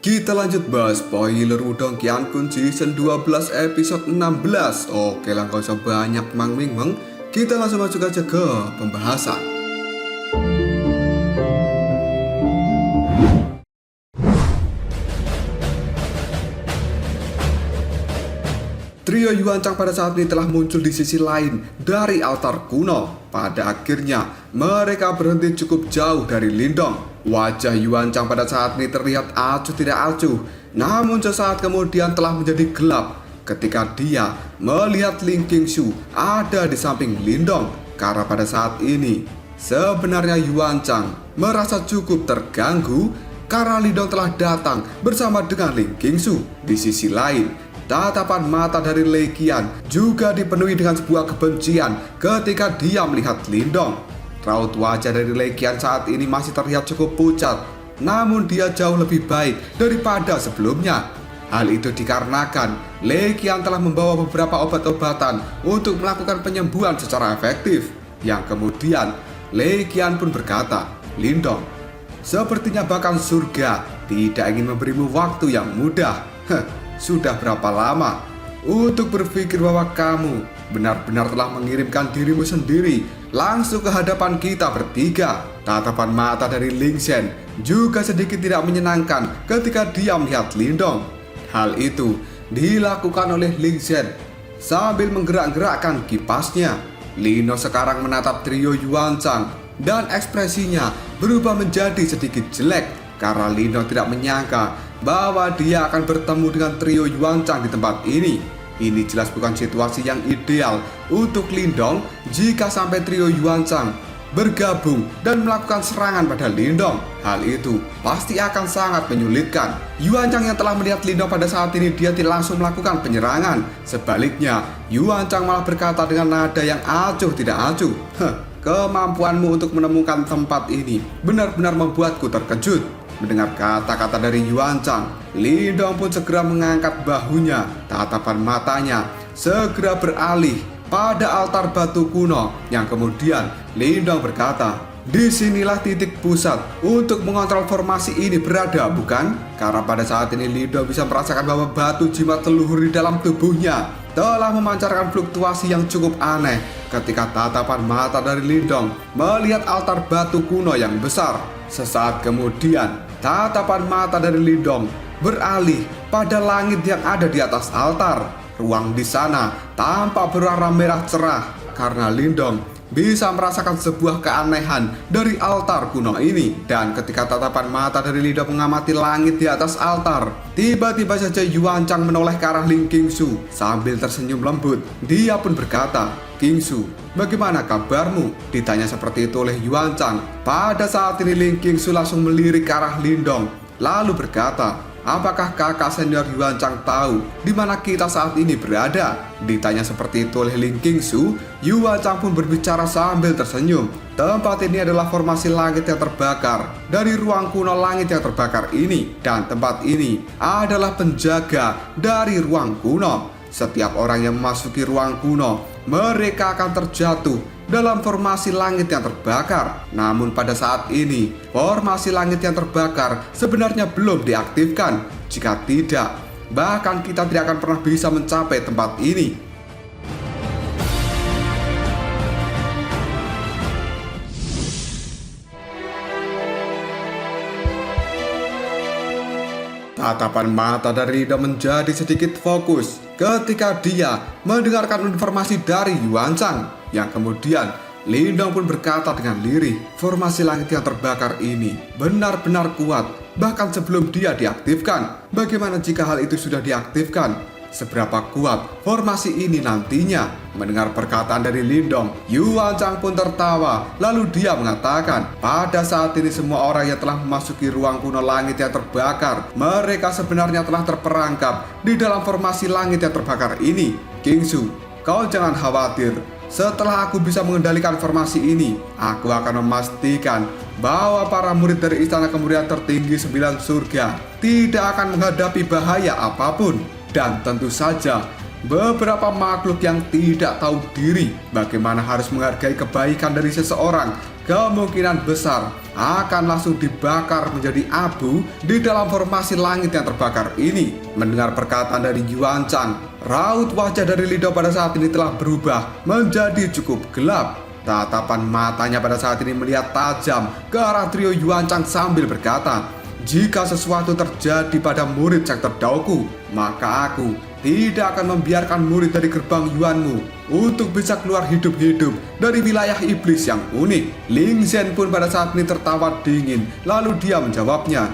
Kita lanjut bahas spoiler Wudong Qiankun Season 12 episode 16. Oke lah, gak usah banyak meng. Kita langsung masuk aja ke pembahasan. Trio Yuancang pada saat ini telah muncul di sisi lain dari altar kuno. Pada akhirnya mereka berhenti cukup jauh dari Lindong. Wajah Yuancang pada saat ini terlihat acuh tidak acuh, namun sesaat kemudian telah menjadi gelap ketika dia melihat Ling Qingshu ada di samping Lindong. Karena pada saat ini sebenarnya Yuancang merasa cukup terganggu karena Lindong telah datang bersama dengan Ling Qingshu. Di sisi lain, tatapan mata dari Lei Qian juga dipenuhi dengan sebuah kebencian ketika dia melihat Lindong. Raut wajah dari Lei Qian saat ini masih terlihat cukup pucat, namun dia jauh lebih baik daripada sebelumnya. Hal itu dikarenakan Lei Qian telah membawa beberapa obat-obatan untuk melakukan penyembuhan secara efektif. Yang kemudian Lei Qian pun berkata, "Lindong, sepertinya bahkan surga tidak ingin memberimu waktu yang mudah. Sudah berapa lama untuk berpikir bahwa kamu benar-benar telah mengirimkan dirimu sendiri langsung ke hadapan kita bertiga?" Tatapan mata dari Ling Shen juga sedikit tidak menyenangkan ketika dia melihat Lindong. Hal itu dilakukan oleh Ling Shen sambil menggerak-gerakkan kipasnya. Lino sekarang menatap trio Yuancang dan ekspresinya berubah menjadi sedikit jelek karena Lino tidak menyangka bahwa dia akan bertemu dengan trio Yuancang di tempat ini. Ini jelas bukan situasi yang ideal untuk Lindong jika sampai trio Yuancang bergabung dan melakukan serangan pada Lindong. Hal itu pasti akan sangat menyulitkan. Yuancang yang telah melihat Lindong pada saat ini dia tidak langsung melakukan penyerangan. Sebaliknya, Yuancang malah berkata dengan nada yang acuh tidak acuh, "Kemampuanmu untuk menemukan tempat ini benar-benar membuatku terkejut." Mendengar kata-kata dari Yuancang, Lindong pun segera mengangkat bahunya. Tatapan matanya segera beralih pada altar batu kuno. Yang kemudian Lindong berkata, "Disinilah titik pusat untuk mengontrol formasi ini berada, bukan?" Karena pada saat ini Lindong bisa merasakan bahwa batu jimat leluhur di dalam tubuhnya telah memancarkan fluktuasi yang cukup aneh ketika tatapan mata dari Lindong melihat altar batu kuno yang besar. Sesaat kemudian, tatapan mata dari Lindong beralih pada langit yang ada di atas altar. Ruang di sana tampak berwarna merah cerah karena Lindong bisa merasakan sebuah keanehan dari altar kuno ini. Dan ketika tatapan mata dari Lindong mengamati langit di atas altar, tiba-tiba saja Yuancang menoleh ke arah Ling Qingshu sambil tersenyum lembut. Dia pun berkata, "Qingshu, bagaimana kabarmu?" Ditanya seperti itu oleh Yuancang. Pada saat ini Ling Qingshu langsung melirik ke arah Lindong lalu berkata, "Apakah kakak senior Yuancang tahu di mana kita saat ini berada?" Ditanya seperti itu oleh Ling Qingshu, Yuancang pun berbicara sambil tersenyum. "Tempat ini adalah formasi langit yang terbakar dari ruang kuno langit yang terbakar ini. Dan tempat ini adalah penjaga dari ruang kuno. Setiap orang yang memasuki ruang kuno, mereka akan terjatuh dalam formasi langit yang terbakar. Namun pada saat ini, formasi langit yang terbakar sebenarnya belum diaktifkan. Jika tidak, bahkan kita tidak akan pernah bisa mencapai tempat ini." Tatapan mata dari Lindong menjadi sedikit fokus ketika dia mendengarkan informasi dari Yuancang. Yang kemudian Lindong pun berkata dengan lirih, "Formasi langit yang terbakar ini benar-benar kuat bahkan sebelum dia diaktifkan. Bagaimana jika hal itu sudah diaktifkan? Seberapa kuat formasi ini nantinya?" Mendengar perkataan dari Lindong, Yuancang pun tertawa. Lalu dia mengatakan, "Pada saat ini semua orang yang telah memasuki ruang kuno langit yang terbakar, mereka sebenarnya telah terperangkap di dalam formasi langit yang terbakar ini. Qingshu, kau jangan khawatir. Setelah aku bisa mengendalikan formasi ini, aku akan memastikan bahwa para murid dari Istana Kemuliaan Tertinggi 9 Surga tidak akan menghadapi bahaya apapun. Dan tentu saja beberapa makhluk yang tidak tahu diri bagaimana harus menghargai kebaikan dari seseorang kemungkinan besar akan langsung dibakar menjadi abu di dalam formasi langit yang terbakar ini. Mendengar perkataan dari Yuan Chang, raut wajah dari Lindong pada saat ini telah berubah menjadi cukup gelap. Tatapan matanya pada saat ini melihat tajam ke arah trio Yuan Chang sambil berkata, "Jika sesuatu terjadi pada murid sektor Daoku, maka aku tidak akan membiarkan murid dari gerbang Yuanmu untuk bisa keluar hidup-hidup dari wilayah iblis yang unik." Ling Zhen pun pada saat ini tertawa dingin, lalu dia menjawabnya,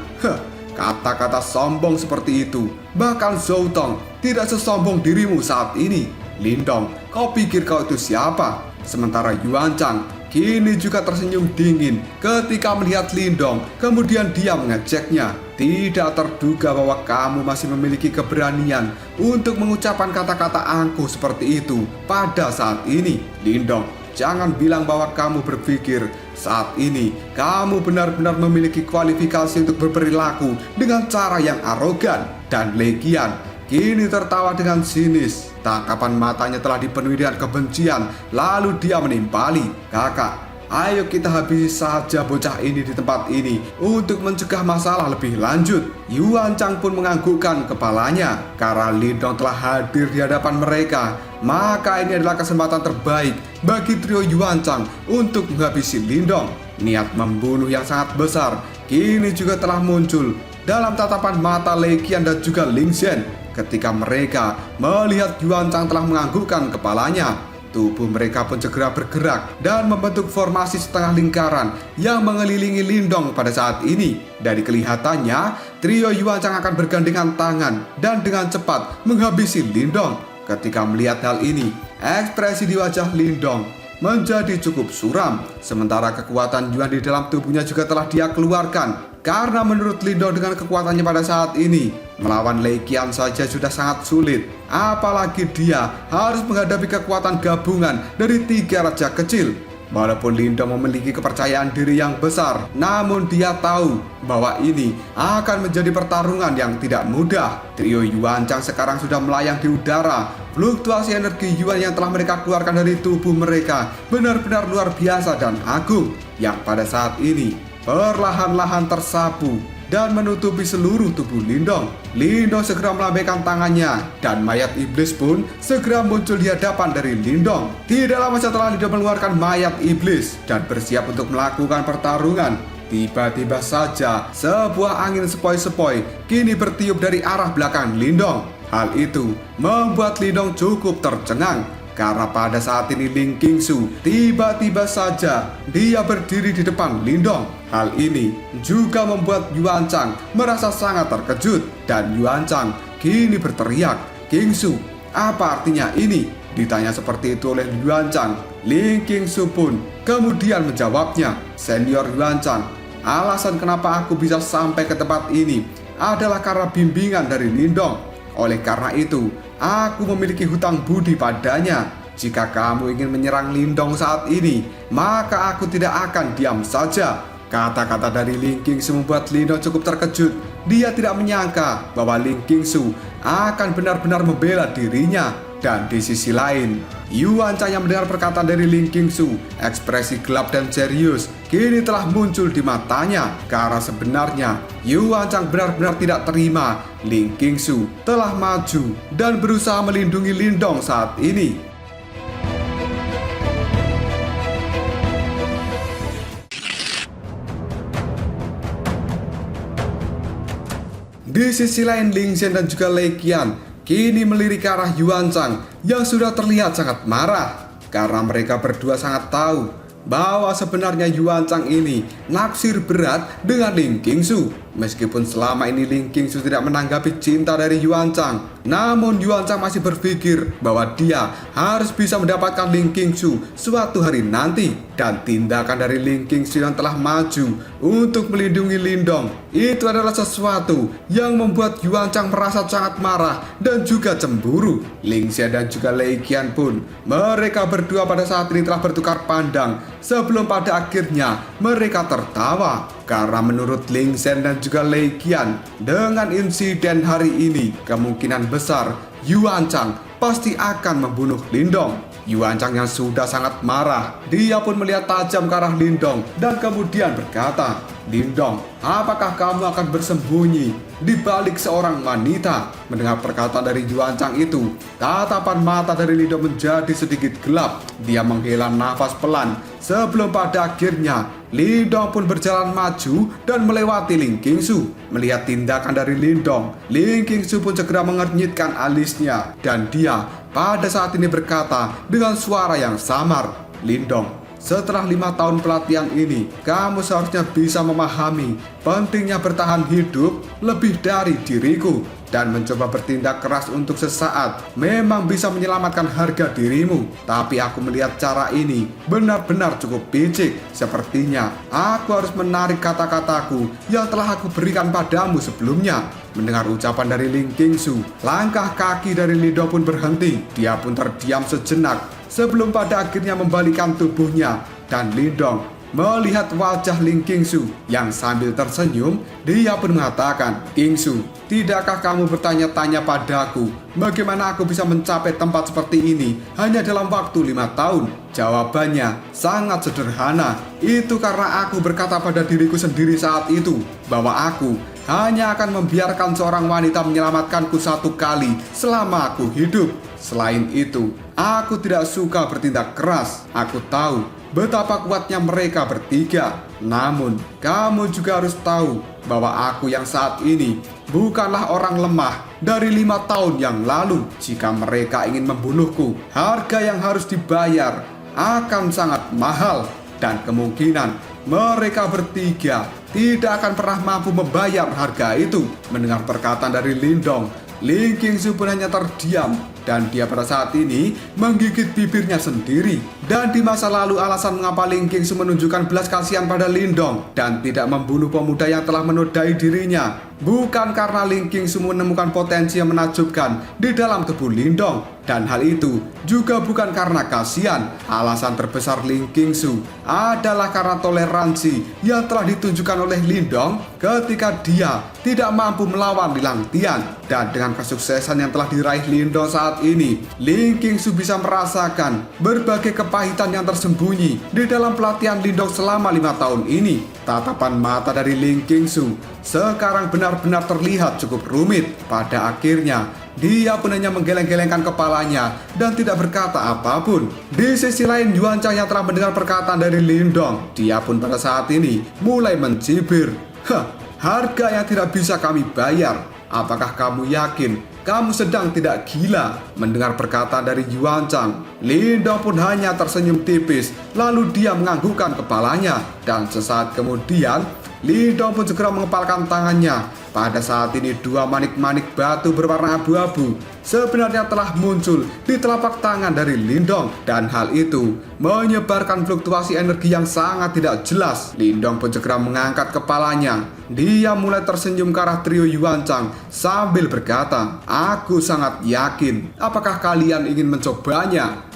"Kata-kata sombong seperti itu, bahkan Zhou Tong tidak sesombong dirimu saat ini. Lindong, kau pikir kau itu siapa?" Sementara Yuan Chang kini juga tersenyum dingin ketika melihat Lindong, kemudian dia mengejeknya. "Tidak terduga bahwa kamu masih memiliki keberanian untuk mengucapkan kata-kata angkuh seperti itu pada saat ini. Lindong, jangan bilang bahwa kamu berpikir saat ini kamu benar-benar memiliki kualifikasi untuk berperilaku dengan cara yang arogan." Dan Legian kini tertawa dengan sinis. Tangkapan matanya telah dipenuhi dengan kebencian, lalu dia menimpali, "Kakak, ayo kita habisi saja bocah ini di tempat ini untuk mencegah masalah lebih lanjut." Yuan Chang pun menganggukkan kepalanya. Karena Lindong telah hadir di hadapan mereka, maka ini adalah kesempatan terbaik bagi trio Yuan Chang untuk menghabisi Lindong. Niat membunuh yang sangat besar kini juga telah muncul dalam tatapan mata Legian dan juga Ling Zhen. Ketika mereka melihat Yuan Chang telah menganggukkan kepalanya, tubuh mereka pun segera bergerak dan membentuk formasi setengah lingkaran yang mengelilingi Lindong pada saat ini. Dari kelihatannya, trio Yuan Chang akan bergandengan tangan dan dengan cepat menghabisi Lindong. Ketika melihat hal ini, ekspresi di wajah Lindong menjadi cukup suram. Sementara kekuatan Yuan di dalam tubuhnya juga telah dia keluarkan. Karena menurut Lindong dengan kekuatannya pada saat ini, melawan Legian saja sudah sangat sulit. Apalagi dia harus menghadapi kekuatan gabungan dari 3 raja kecil. Walaupun Lindong memiliki kepercayaan diri yang besar, namun dia tahu bahwa ini akan menjadi pertarungan yang tidak mudah. Trio Yuan Chang sekarang sudah melayang di udara. Fluktuasi energi Yuan yang telah mereka keluarkan dari tubuh mereka benar-benar luar biasa dan agung, yang pada saat ini perlahan-lahan tersapu dan menutupi seluruh tubuh Lindong. Lindong segera melambaikan tangannya dan mayat iblis pun segera muncul di hadapan dari Lindong. Tidak lama setelah Lindong mengeluarkan mayat iblis dan bersiap untuk melakukan pertarungan, tiba-tiba saja sebuah angin sepoi-sepoi kini bertiup dari arah belakang Lindong. Hal itu membuat Lindong cukup tercengang. Karena pada saat ini Ling Qingsu tiba-tiba saja dia berdiri di depan Lindong. Hal ini juga membuat Yuan Chang merasa sangat terkejut. Dan Yuan Chang kini berteriak, "Qingsu, apa artinya ini?" Ditanya seperti itu oleh Yuan Chang, Ling Qingsu pun kemudian menjawabnya, "Senior Yuan Chang, alasan kenapa aku bisa sampai ke tempat ini adalah karena bimbingan dari Lindong. Oleh karena itu, aku memiliki hutang budi padanya. Jika kamu ingin menyerang Lindong saat ini, maka aku tidak akan diam saja." Kata-kata dari Ling Qingsu membuat Lindong cukup terkejut. Dia tidak menyangka bahwa Ling Qingsu akan benar-benar membela dirinya. Dan di sisi lain, Yuan Chang yang mendengar perkataan dari Ling Qingsu, ekspresi gelap dan serius kini telah muncul di matanya. Karena sebenarnya Yuan Chang benar-benar tidak terima Ling Qingsu telah maju dan berusaha melindungi Lindong saat ini. Di sisi lain, Ling Zhen dan juga Legian kini melirik ke arah Yuan Chang yang sudah terlihat sangat marah. Karena mereka berdua sangat tahu bahwa sebenarnya Yuan Chang ini naksir berat dengan Ling Qingsu. Meskipun selama ini Ling Qingsu tidak menanggapi cinta dari Yuan Chang, namun Yuan Chang masih berpikir bahwa dia harus bisa mendapatkan Ling Qingsu suatu hari nanti. Dan tindakan dari Ling Qingsu yang telah maju untuk melindungi Lindong itu adalah sesuatu yang membuat Yuan Chang merasa sangat marah dan juga cemburu. Ling Zhen dan juga Legian pun, mereka berdua pada saat ini telah bertukar pandang sebelum pada akhirnya mereka tertawa. Karena menurut Ling Zhen dan juga Legian, dengan insiden hari ini kemungkinan besar Yuan Chang pasti akan membunuh Lindong. Yuan Chang yang sudah sangat marah, dia pun melihat tajam ke arah Lindong dan kemudian berkata, "Lindong, apakah kamu akan bersembunyi di balik seorang wanita?" Mendengar perkataan dari Yuan Chang itu, tatapan mata dari Lindong menjadi sedikit gelap. Dia menghela nafas pelan sebelum pada akhirnya Lindong pun berjalan maju dan melewati Ling Qingsu. Melihat tindakan dari Lindong, Ling Qingsu pun segera mengernyitkan alisnya dan dia pada saat ini berkata dengan suara yang samar, "Lindong, setelah 5 tahun pelatihan ini, kamu seharusnya bisa memahami pentingnya bertahan hidup lebih dari diriku dan mencoba bertindak keras untuk sesaat memang bisa menyelamatkan harga dirimu. Tapi aku melihat cara ini benar-benar cukup picik. Sepertinya aku harus menarik kata-kataku yang telah aku berikan padamu sebelumnya." Mendengar ucapan dari Ling Qingsu, langkah kaki dari Lindong pun berhenti. Dia pun terdiam sejenak sebelum pada akhirnya membalikkan tubuhnya, dan Lindong melihat wajah Ling Qingsu yang sambil tersenyum, dia pun mengatakan, "Qingsu, tidakkah kamu bertanya-tanya padaku bagaimana aku bisa mencapai tempat seperti ini hanya dalam waktu 5 tahun? Jawabannya sangat sederhana. Itu karena aku berkata pada diriku sendiri saat itu bahwa aku hanya akan membiarkan seorang wanita menyelamatkanku 1 kali selama aku hidup. Selain itu, aku tidak suka bertindak keras. Aku tahu betapa kuatnya mereka bertiga. Namun, kamu juga harus tahu bahwa aku yang saat ini bukanlah orang lemah dari 5 tahun yang lalu. Jika mereka ingin membunuhku, harga yang harus dibayar akan sangat mahal, dan kemungkinan mereka bertiga tidak akan pernah mampu membayar harga itu." Mendengar perkataan dari Lindong, Ling Qingsu pun hanya terdiam, dan dia pada saat ini menggigit bibirnya sendiri. Dan di masa lalu alasan mengapa Ling Qingsu menunjukkan belas kasihan pada Lindong dan tidak membunuh pemuda yang telah menodai dirinya bukan karena Ling Qingsu menemukan potensi yang menakjubkan di dalam tubuh Lindong, dan hal itu juga bukan karena kasihan. Alasan terbesar Ling Qingsu adalah karena toleransi yang telah ditunjukkan oleh Lindong ketika dia tidak mampu melawan Lilang Tian. Dan dengan kesuksesan yang telah diraih Lindong saat ini, Ling Qingsu bisa merasakan berbagai kepahitan yang tersembunyi di dalam pelatihan Lindong selama 5 tahun ini. Tatapan mata dari Ling Qingsu sekarang benar-benar terlihat cukup rumit. Pada akhirnya, dia pun hanya menggeleng-gelengkan kepalanya dan tidak berkata apapun. Di sisi lain, Yuan Chang yang telah mendengar perkataan dari Lindong, dia pun pada saat ini mulai mencibir. Harga yang tidak bisa kami bayar. Apakah kamu yakin kamu sedang tidak gila?" Mendengar perkataan dari Yuan Chang, Lindong pun hanya tersenyum tipis, lalu dia menganggukkan kepalanya. Dan sesaat kemudian, Lindong pun segera mengepalkan tangannya. Pada saat ini 2 manik-manik batu berwarna abu-abu sebenarnya telah muncul di telapak tangan dari Lindong, dan hal itu menyebarkan fluktuasi energi yang sangat tidak jelas. Lindong pun segera mengangkat kepalanya. Dia mulai tersenyum ke arah trio Yuan Chang sambil berkata, "Aku sangat yakin. Apakah kalian ingin mencobanya?"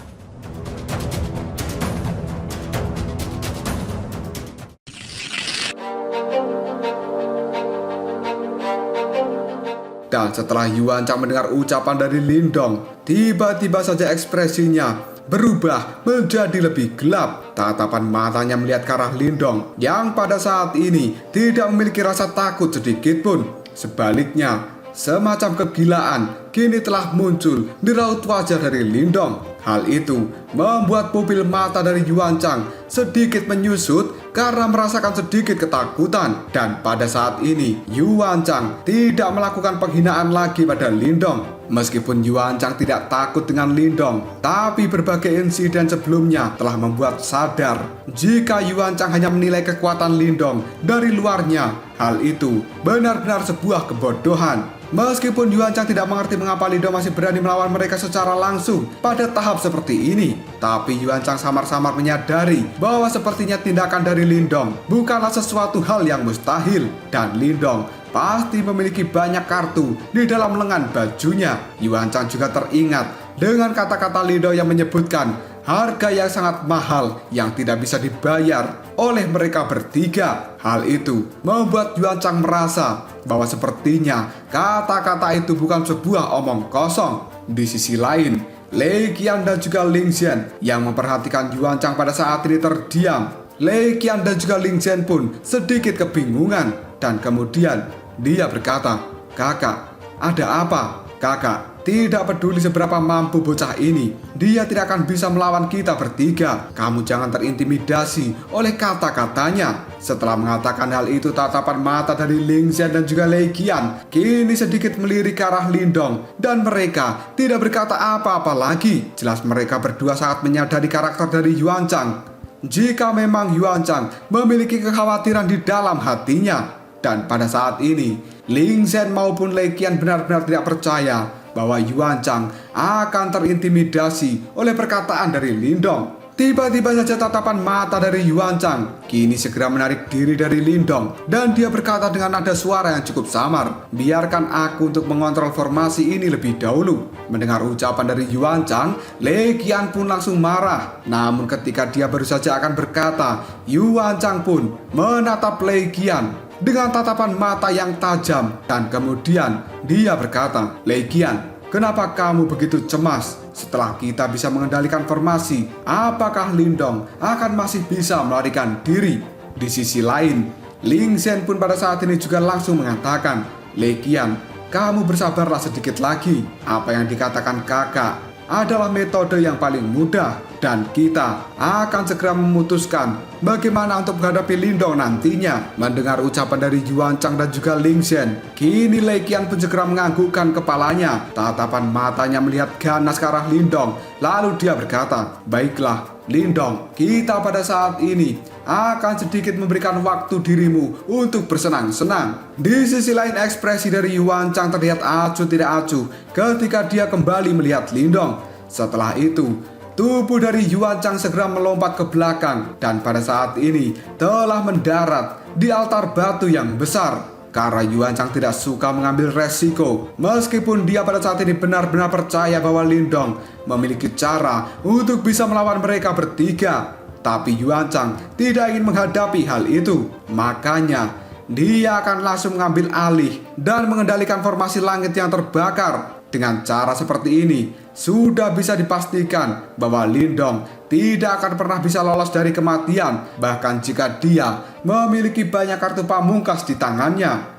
Dan setelah Yuan Chang mendengar ucapan dari Lindong, tiba-tiba saja ekspresinya berubah menjadi lebih gelap. Tatapan matanya melihat ke arah Lindong yang pada saat ini tidak memiliki rasa takut sedikit pun. Sebaliknya, semacam kegilaan kini telah muncul di raut wajah dari Lindong. Hal itu membuat pupil mata dari Yuan Chang sedikit menyusut karena merasakan sedikit ketakutan. Dan pada saat ini, Yuan Chang tidak melakukan penghinaan lagi pada Lindong. Meskipun Yuan Chang tidak takut dengan Lindong, tapi berbagai insiden sebelumnya telah membuat sadar jika Yuan Chang hanya menilai kekuatan Lindong dari luarnya. Hal itu benar-benar sebuah kebodohan. Meskipun Yuan Chang tidak mengerti mengapa Lindong masih berani melawan mereka secara langsung pada tahap seperti ini, tapi Yuan Chang samar-samar menyadari bahwa sepertinya tindakan dari Lindong bukanlah sesuatu hal yang mustahil, dan Lindong pasti memiliki banyak kartu di dalam lengan bajunya. Yuan Chang juga teringat dengan kata-kata Lindong yang menyebutkan harga yang sangat mahal yang tidak bisa dibayar oleh mereka bertiga. Hal itu membuat Yuan Chang merasa bahwa sepertinya kata-kata itu bukan sebuah omong kosong. Di sisi lain, Lei Qian dan juga Ling Xian yang memperhatikan Yuan Chang pada saat ini terdiam. Lei Qian dan juga Ling Xian pun sedikit kebingungan dan kemudian dia berkata, "Kakak, ada apa?" "Kakak, tidak peduli seberapa mampu bocah ini, dia tidak akan bisa melawan kita bertiga. Kamu jangan terintimidasi oleh kata-katanya." Setelah mengatakan hal itu, tatapan mata dari Ling Xian dan juga Lei Qian kini sedikit melirik ke arah Lindong, dan mereka tidak berkata apa-apa lagi. Jelas mereka berdua sangat menyadari karakter dari Yuan Chang. Jika memang Yuan Chang memiliki kekhawatiran di dalam hatinya. Dan pada saat ini, Ling Xian maupun Lei Qian benar-benar tidak percaya bahwa Yuan Chang akan terintimidasi oleh perkataan dari Lindong. Tiba-tiba saja tatapan mata dari Yuan Chang kini segera menarik diri dari Lindong, dan dia berkata dengan nada suara yang cukup samar, "Biarkan aku untuk mengontrol formasi ini lebih dahulu." Mendengar ucapan dari Yuan Chang, Lei Qian pun langsung marah. Namun ketika dia baru saja akan berkata, Yuan Chang pun menatap Lei Qian dengan tatapan mata yang tajam, dan kemudian dia berkata, "Lei Qian, kenapa kamu begitu cemas? Setelah kita bisa mengendalikan formasi, apakah Lindong akan masih bisa melarikan diri?" Di sisi lain, Ling Xian pun pada saat ini juga langsung mengatakan, "Lei Qian, kamu bersabarlah sedikit lagi. Apa yang dikatakan kakak adalah metode yang paling mudah, dan kita akan segera memutuskan bagaimana untuk menghadapi Lindong nantinya." Mendengar ucapan dari Yuan Chang dan juga Ling Xian, kini Lei Qian pun segera menganggukkan kepalanya. Tatapan matanya melihat ganas ke arah Lindong, lalu dia berkata, "Baiklah Lindong, kita pada saat ini akan sedikit memberikan waktu dirimu untuk bersenang-senang." Di sisi lain, ekspresi dari Yuan Chang terlihat acuh tidak acuh ketika dia kembali melihat Lindong. Setelah itu, tubuh dari Yuan Chang segera melompat ke belakang dan pada saat ini telah mendarat di altar batu yang besar. Karena Yuan Chang tidak suka mengambil resiko, meskipun dia pada saat ini benar-benar percaya bahwa Lindong memiliki cara untuk bisa melawan mereka bertiga. Tapi Yuan Chang tidak ingin menghadapi hal itu. Makanya dia akan langsung mengambil alih dan mengendalikan formasi langit yang terbakar. Dengan cara seperti ini, sudah bisa dipastikan bahwa Lindong tidak akan pernah bisa lolos dari kematian, bahkan jika dia memiliki banyak kartu pamungkas di tangannya.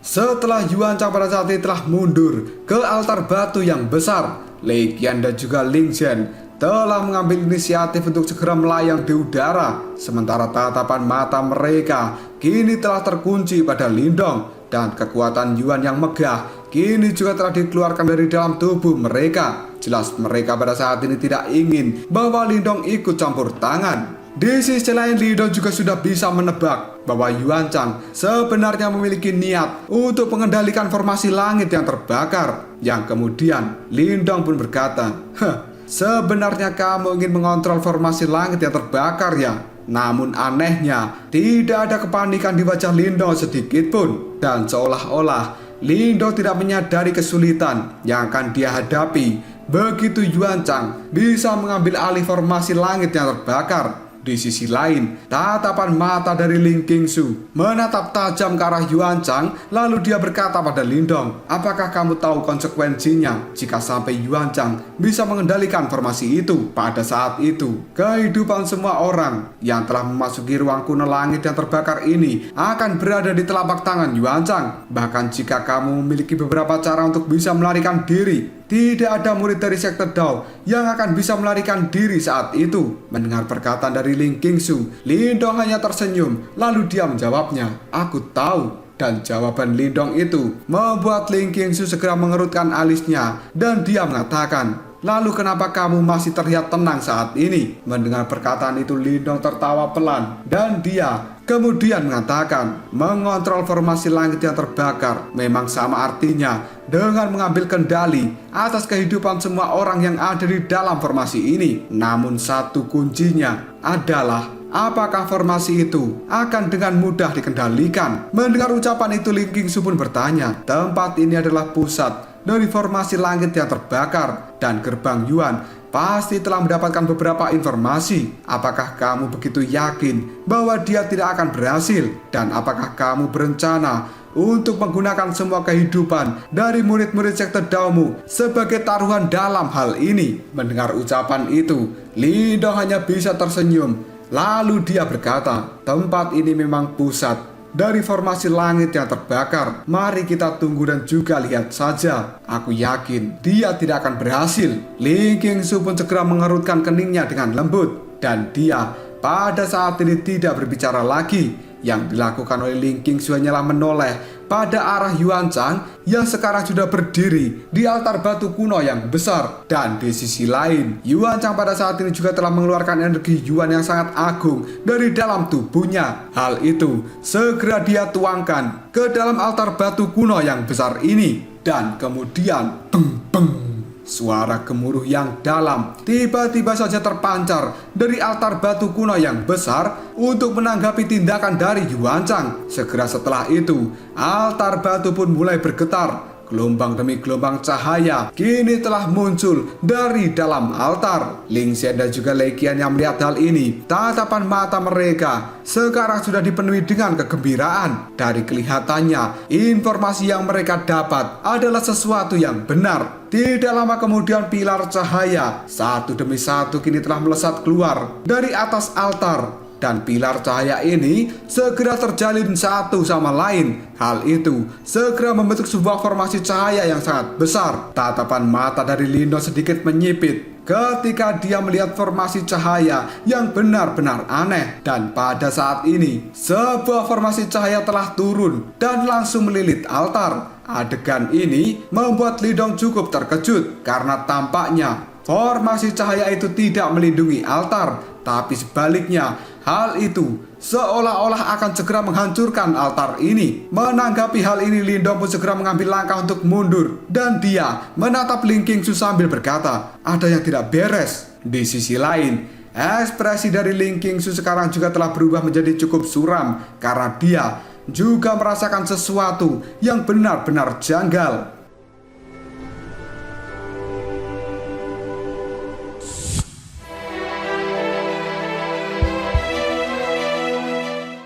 Setelah Yuan Chang pada saat ini telah mundur ke altar batu yang besar, Lei Qian dan juga Ling Xian telah mengambil inisiatif untuk segera melayang di udara. Sementara tatapan mata mereka kini telah terkunci pada Lindong, dan kekuatan Yuan yang megah kini juga telah dikeluarkan dari dalam tubuh mereka. Jelas mereka pada saat ini tidak ingin bahwa Lindong ikut campur tangan. Di sisi lain, Lindong juga sudah bisa menebak bahwa Yuan Chang sebenarnya memiliki niat untuk mengendalikan formasi langit yang terbakar. Yang kemudian Lindong pun berkata, "Sebenarnya kamu ingin mengontrol formasi langit yang terbakar ya?" Namun anehnya, tidak ada kepanikan di wajah Lindong sedikit pun. Dan seolah-olah Lindong tidak menyadari kesulitan yang akan dia hadapi begitu Yuan Chang bisa mengambil alih formasi langit yang terbakar. Di sisi lain, tatapan mata dari Ling Qingsu menatap tajam ke arah Yuan Chang, lalu dia berkata pada Lindong, "Apakah kamu tahu konsekuensinya jika sampai Yuan Chang bisa mengendalikan formasi itu?" Pada saat itu, kehidupan semua orang yang telah memasuki ruang kuno langit yang terbakar ini akan berada di telapak tangan Yuan Chang. Bahkan jika kamu memiliki beberapa cara untuk bisa melarikan diri, tidak ada murid dari sekte Dao yang akan bisa melarikan diri saat itu. Mendengar perkataan dari Ling Qingsu, Lindong hanya tersenyum, lalu dia menjawabnya, "Aku tahu." Dan jawaban Lindong itu membuat Ling Qingsu segera mengerutkan alisnya, dan dia mengatakan, "Lalu kenapa kamu masih terlihat tenang saat ini?" Mendengar perkataan itu, Lindong tertawa pelan, dan dia kemudian mengatakan, "Mengontrol formasi langit yang terbakar memang sama artinya dengan mengambil kendali atas kehidupan semua orang yang ada di dalam formasi ini. Namun satu kuncinya adalah apakah formasi itu akan dengan mudah dikendalikan." Mendengar ucapan itu, Ling Qingsu pun bertanya, "Tempat ini adalah pusat dari formasi langit yang terbakar, dan gerbang Yuan pasti telah mendapatkan beberapa informasi. Apakah kamu begitu yakin bahwa dia tidak akan berhasil? Dan apakah kamu berencana untuk menggunakan semua kehidupan dari murid-murid sekte Daomu sebagai taruhan dalam hal ini? Mendengar ucapan itu, Lindong hanya bisa tersenyum. Lalu dia berkata, tempat ini memang pusat dari formasi langit yang terbakar. Mari kita tunggu dan juga lihat saja. Aku yakin dia tidak akan berhasil. Ling Qingsu pun segera mengerutkan keningnya dengan lembut. Dan dia pada saat ini tidak berbicara lagi. Yang dilakukan oleh Ling Qingsu hanyalah menoleh pada arah Yuan Chang yang sekarang sudah berdiri di altar batu kuno yang besar. Dan di sisi lain, Yuan Chang pada saat ini juga telah mengeluarkan energi Yuan yang sangat agung dari dalam tubuhnya. Hal itu segera dia tuangkan ke dalam altar batu kuno yang besar ini. Dan kemudian, beng, suara gemuruh yang dalam tiba-tiba saja terpancar dari altar batu kuno yang besar untuk menanggapi tindakan dari Yuan Chang. Segera setelah itu, altar batu pun mulai bergetar. Gelombang demi gelombang cahaya kini telah muncul dari dalam altar. Ling Xian dan juga Lei Qian yang melihat hal ini, tatapan mata mereka sekarang sudah dipenuhi dengan kegembiraan. Dari kelihatannya, informasi yang mereka dapat adalah sesuatu yang benar. Tidak lama kemudian pilar cahaya satu demi satu kini telah melesat keluar dari atas altar. Dan pilar cahaya ini segera terjalin satu sama lain. Hal itu segera membentuk sebuah formasi cahaya yang sangat besar. Tatapan mata dari Lindong sedikit menyipit ketika dia melihat formasi cahaya yang benar-benar aneh. Dan pada saat ini, sebuah formasi cahaya telah turun dan langsung melilit altar. Adegan ini membuat Lindong cukup terkejut karena tampaknya formasi cahaya itu tidak melindungi altar, tapi sebaliknya hal itu seolah-olah akan segera menghancurkan altar ini. Menanggapi hal ini, Lindong pun segera mengambil langkah untuk mundur. Dan dia menatap Ling Qingsu sambil berkata, ada yang tidak beres. Di sisi lain, ekspresi dari Ling Qingsu sekarang juga telah berubah menjadi cukup suram karena dia juga merasakan sesuatu yang benar-benar janggal.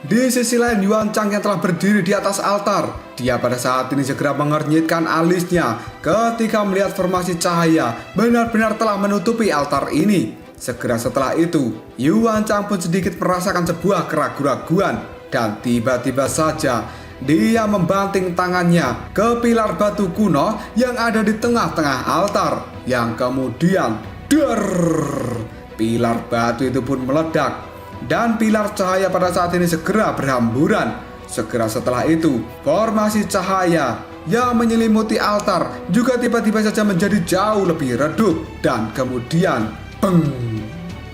Di sisi lain, Yuan Chang yang telah berdiri di atas altar, dia pada saat ini segera mengernyitkan alisnya ketika melihat formasi cahaya benar-benar telah menutupi altar ini. Segera setelah itu, Yuan Chang pun sedikit merasakan sebuah keraguan-raguan. Dan tiba-tiba saja dia membanting tangannya ke pilar batu kuno yang ada di tengah-tengah altar. Yang kemudian, pilar batu itu pun meledak. Dan pilar cahaya pada saat ini segera berhamburan. Segera setelah itu, formasi cahaya yang menyelimuti altar juga tiba-tiba saja menjadi jauh lebih redup. Dan kemudian,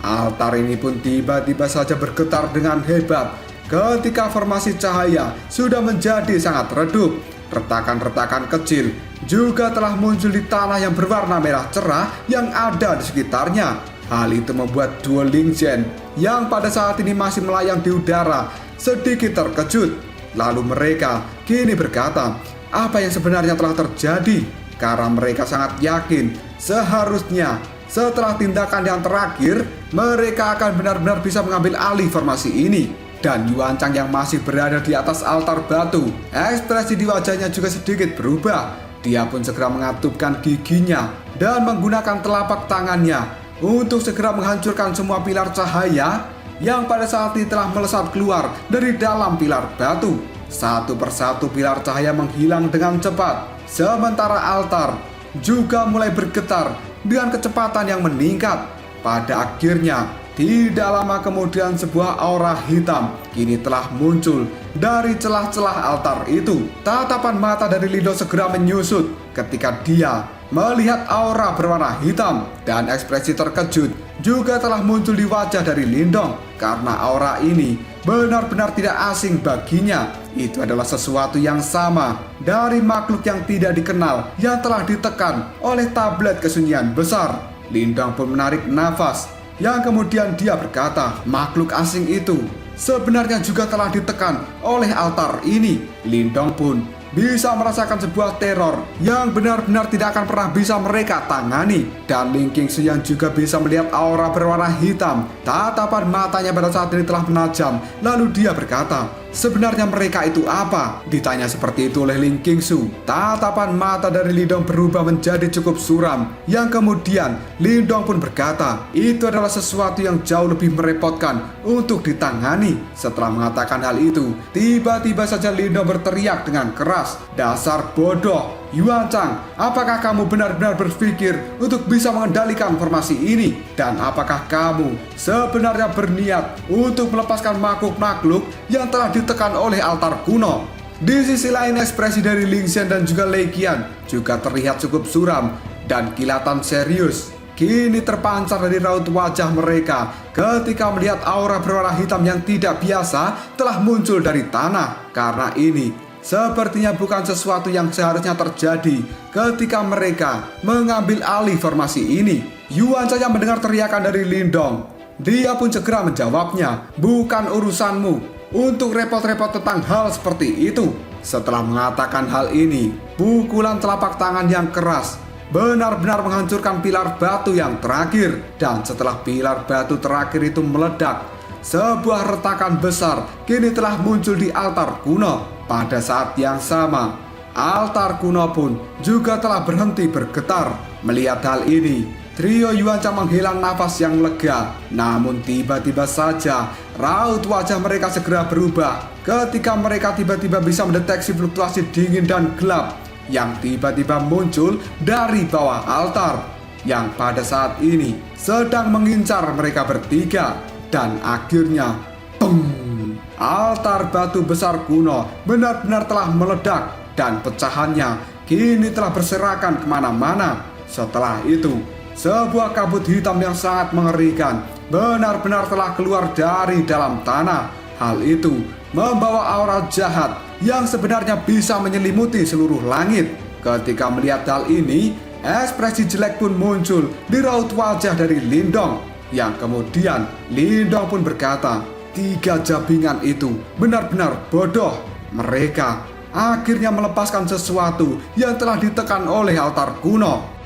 altar ini pun tiba-tiba saja bergetar dengan hebat ketika formasi cahaya sudah menjadi sangat redup. Retakan-retakan kecil juga telah muncul di tanah yang berwarna merah cerah yang ada di sekitarnya. Hal itu membuat duo Ling Xian yang pada saat ini masih melayang di udara sedikit terkejut. Lalu mereka kini berkata, apa yang sebenarnya telah terjadi? Karena mereka sangat yakin seharusnya setelah tindakan yang terakhir, mereka akan benar-benar bisa mengambil alih formasi ini. Dan Yuan Chang yang masih berada di atas altar batu, ekspresi di wajahnya juga sedikit berubah. Dia pun segera mengatupkan giginya dan menggunakan telapak tangannya untuk segera menghancurkan semua pilar cahaya yang pada saat ini telah melesat keluar dari dalam pilar batu. Satu persatu pilar cahaya menghilang dengan cepat, sementara altar juga mulai bergetar dengan kecepatan yang meningkat. Pada akhirnya, tidak lama kemudian sebuah aura hitam kini telah muncul dari celah-celah altar itu. Tatapan mata dari Lindong segera menyusut ketika dia melihat aura berwarna hitam, dan ekspresi terkejut juga telah muncul di wajah dari Lindong karena aura ini benar-benar tidak asing baginya. Itu adalah sesuatu yang sama dari makhluk yang tidak dikenal yang telah ditekan oleh tablet kesunyian besar. Lindong pun menarik nafas yang kemudian dia berkata, makhluk asing itu sebenarnya juga telah ditekan oleh altar ini. Lindong pun bisa merasakan sebuah teror yang benar-benar tidak akan pernah bisa mereka tangani. Dan Ling Qingsu yang juga bisa melihat aura berwarna hitam, tatapan matanya pada saat ini telah menajam. Lalu dia berkata, sebenarnya mereka itu apa? Ditanya seperti itu oleh Ling Qingsu, tatapan mata dari Lindong berubah menjadi cukup suram. Yang kemudian Lindong pun berkata, itu adalah sesuatu yang jauh lebih merepotkan untuk ditangani. Setelah mengatakan hal itu, tiba-tiba saja Lindong berteriak dengan keras, dasar bodoh Yuan Chang, apakah kamu benar-benar berpikir untuk bisa mengendalikan formasi ini? Dan apakah kamu sebenarnya berniat untuk melepaskan makhluk-makhluk yang telah ditekan oleh altar kuno? Di sisi lain, ekspresi dari Ling Xian dan juga Lei Qian juga terlihat cukup suram dan kilatan serius. Kini terpancar dari raut wajah mereka ketika melihat aura berwarna hitam yang tidak biasa telah muncul dari tanah. Karena ini sepertinya bukan sesuatu yang seharusnya terjadi ketika mereka mengambil alih formasi ini. Yuan Chang yang mendengar teriakan dari Lindong, dia pun segera menjawabnya, bukan urusanmu untuk repot-repot tentang hal seperti itu. Setelah mengatakan hal ini, pukulan telapak tangan yang keras benar-benar menghancurkan pilar batu yang terakhir. Dan setelah pilar batu terakhir itu meledak, sebuah retakan besar kini telah muncul di altar kuno. Pada saat yang sama, altar kuno pun juga telah berhenti bergetar. Melihat hal ini, trio Yuan Chang menghela nafas yang lega. Namun tiba-tiba saja raut wajah mereka segera berubah ketika mereka tiba-tiba bisa mendeteksi fluktuasi dingin dan gelap yang tiba-tiba muncul dari bawah altar, yang pada saat ini sedang mengincar mereka bertiga. Dan akhirnya, altar batu besar kuno benar-benar telah meledak dan pecahannya kini telah berserakan kemana-mana. Setelah itu, sebuah kabut hitam yang sangat mengerikan benar-benar telah keluar dari dalam tanah. Hal itu membawa aura jahat yang sebenarnya bisa menyelimuti seluruh langit. Ketika melihat hal ini, ekspresi jelek pun muncul di raut wajah dari Lindong. Yang kemudian Lindong pun berkata, tiga jabingan itu benar-benar bodoh. Mereka akhirnya melepaskan sesuatu yang telah ditekan oleh altar kuno.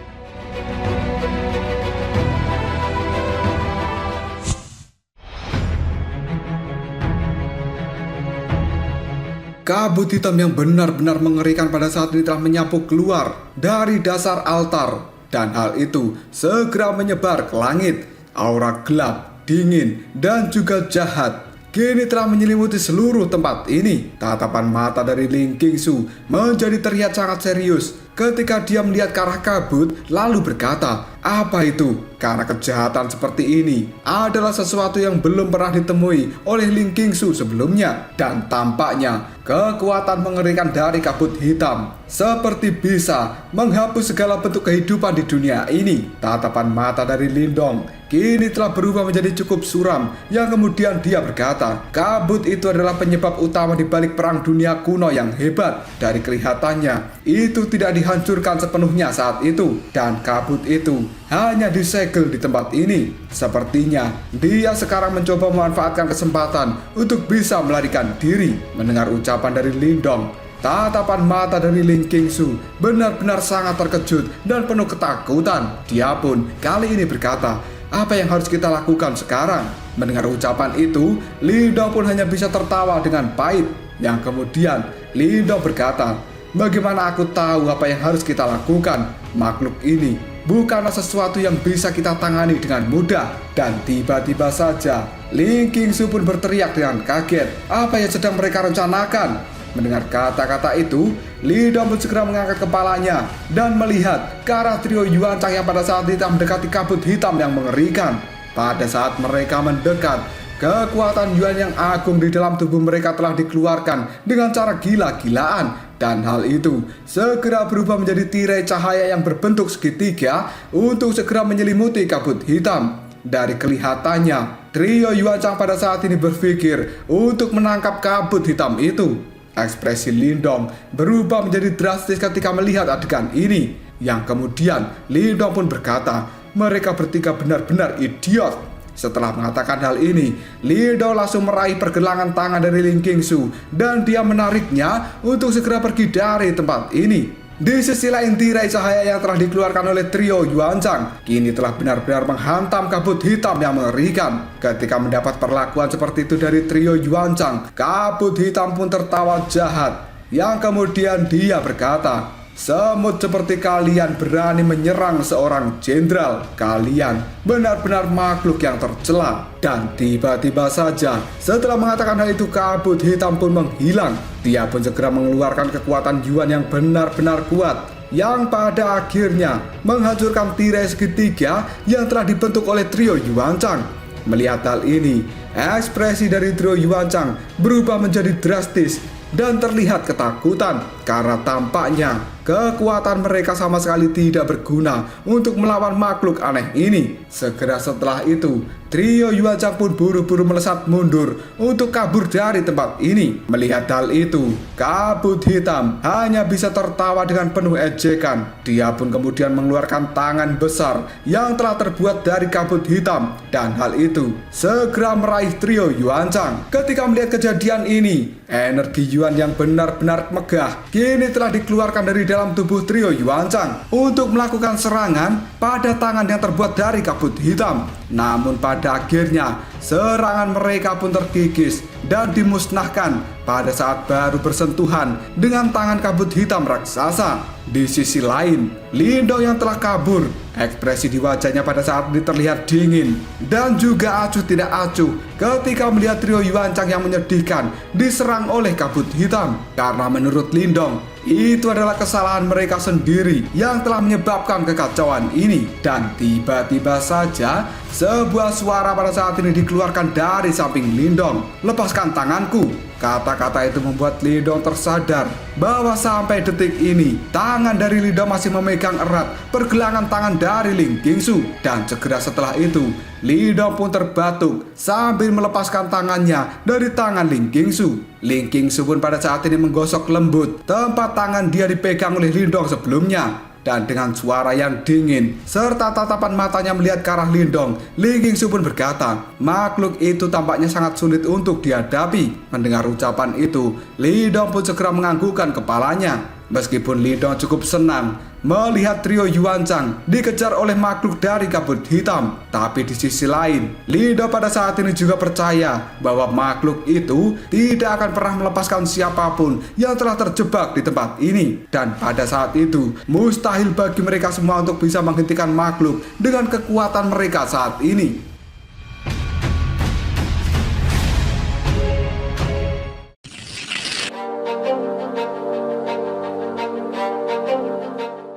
Kabut hitam yang benar-benar mengerikan pada saat ini telah menyapu keluar dari dasar altar. Dan hal itu segera menyebar ke langit. Aura gelap, dingin, dan juga jahat kini telah menyelimuti seluruh tempat ini. Tatapan mata dari Ling Qingsu menjadi terlihat sangat serius ketika dia melihat ke arah kabut lalu berkata, apa itu? Karena kejahatan seperti ini adalah sesuatu yang belum pernah ditemui oleh Ling Qingsu sebelumnya. Dan tampaknya kekuatan mengerikan dari kabut hitam seperti bisa menghapus segala bentuk kehidupan di dunia ini. Tatapan mata dari Lindong kini telah berubah menjadi cukup suram, yang kemudian dia berkata, kabut itu adalah penyebab utama di balik perang dunia kuno yang hebat. Dari kelihatannya, itu tidak dihancurkan sepenuhnya saat itu, dan kabut itu hanya disegel di tempat ini. Sepertinya dia sekarang mencoba memanfaatkan kesempatan untuk bisa melarikan diri. Mendengar ucapan dari Lindong, tatapan mata dari Ling Qingsu benar-benar sangat terkejut dan penuh ketakutan. Dia pun kali ini berkata, apa yang harus kita lakukan sekarang? Mendengar ucapan itu, Lindong pun hanya bisa tertawa dengan pahit. Yang kemudian Lindong berkata, bagaimana aku tahu apa yang harus kita lakukan? Makhluk ini bukanlah sesuatu yang bisa kita tangani dengan mudah. Dan tiba-tiba saja Ling Qingsu pun berteriak dengan kaget, apa yang sedang mereka rencanakan? Mendengar kata-kata itu, Lindong pun segera mengangkat kepalanya dan melihat ke arah trio Yuan Chang yang pada saat itu mendekati kabut hitam yang mengerikan. Pada saat mereka mendekat, kekuatan Yuan yang agung di dalam tubuh mereka telah dikeluarkan dengan cara gila-gilaan. Dan hal itu segera berubah menjadi tirai cahaya yang berbentuk segitiga untuk segera menyelimuti kabut hitam. Dari kelihatannya, trio Yuan Chang pada saat ini berpikir untuk menangkap kabut hitam itu. Ekspresi Lindong berubah menjadi drastis ketika melihat adegan ini. Yang kemudian Lindong pun berkata, mereka bertiga benar-benar idiot. Setelah mengatakan hal ini, Lindong langsung meraih pergelangan tangan dari Ling Qingsu dan dia menariknya untuk segera pergi dari tempat ini. Di sisi lain, tirai cahaya yang telah dikeluarkan oleh trio Yuan Chang kini telah benar-benar menghantam kabut hitam yang mengerikan. Ketika mendapat perlakuan seperti itu dari trio Yuan Chang, kabut hitam pun tertawa jahat, yang kemudian dia berkata, "Semut seperti kalian berani menyerang seorang jenderal. Kalian benar-benar makhluk yang tercela." Dan tiba-tiba saja setelah mengatakan hal itu, kabut hitam pun menghilang. Dia pun segera mengeluarkan kekuatan Yuan yang benar-benar kuat, yang pada akhirnya menghancurkan tirai segitiga yang telah dibentuk oleh trio Yuan Chang. Melihat hal ini, ekspresi dari trio Yuan Chang berubah menjadi drastis dan terlihat ketakutan karena tampaknya kekuatan mereka sama sekali tidak berguna untuk melawan makhluk aneh ini. Segera setelah itu, trio Yuan Chang pun buru-buru melesat mundur untuk kabur dari tempat ini. Melihat hal itu, kabut hitam hanya bisa tertawa dengan penuh ejekan. Dia pun kemudian mengeluarkan tangan besar yang telah terbuat dari kabut hitam, dan hal itu segera meraih trio Yuan Chang. Ketika melihat kejadian ini, energi Yuan yang benar-benar megah kini telah dikeluarkan dari dalam tubuh trio Yuan Chang untuk melakukan serangan pada tangan yang terbuat dari kabut hitam. Namun pada akhirnya serangan mereka pun terkikis dan dimusnahkan pada saat baru bersentuhan dengan tangan kabut hitam raksasa. Di sisi lain, Lindong yang telah kabur, ekspresi di wajahnya pada saat ini terlihat dingin dan juga acuh tidak acuh ketika melihat trio Yuan Chang yang menyedihkan diserang oleh kabut hitam. Karena menurut Lindong, itu adalah kesalahan mereka sendiri yang telah menyebabkan kekacauan ini. Dan tiba-tiba saja sebuah suara pada saat ini dikeluarkan dari samping Lindong. "Lepaskan tanganku." Kata-kata itu membuat Lindong tersadar bahwa sampai detik ini tangan dari Lindong masih memegang erat pergelangan tangan dari Ling Qingsu. Dan segera setelah itu, Lindong pun terbatuk sambil melepaskan tangannya dari tangan Ling Qingsu. Ling Qingsu pun pada saat ini menggosok lembut tempat tangan dia dipegang oleh Lindong sebelumnya. Dan dengan suara yang dingin serta tatapan matanya melihat ke arah Lindong, Ling Qingsu pun berkata, makhluk itu tampaknya sangat sulit untuk dihadapi. Mendengar ucapan itu, Lindong pun segera menganggukkan kepalanya. Meskipun Lindong cukup senang melihat trio Yuan Chang dikejar oleh makhluk dari kabut hitam, tapi di sisi lain, Lindong pada saat ini juga percaya bahwa makhluk itu tidak akan pernah melepaskan siapapun yang telah terjebak di tempat ini. Dan pada saat itu, mustahil bagi mereka semua untuk bisa menghentikan makhluk dengan kekuatan mereka saat ini.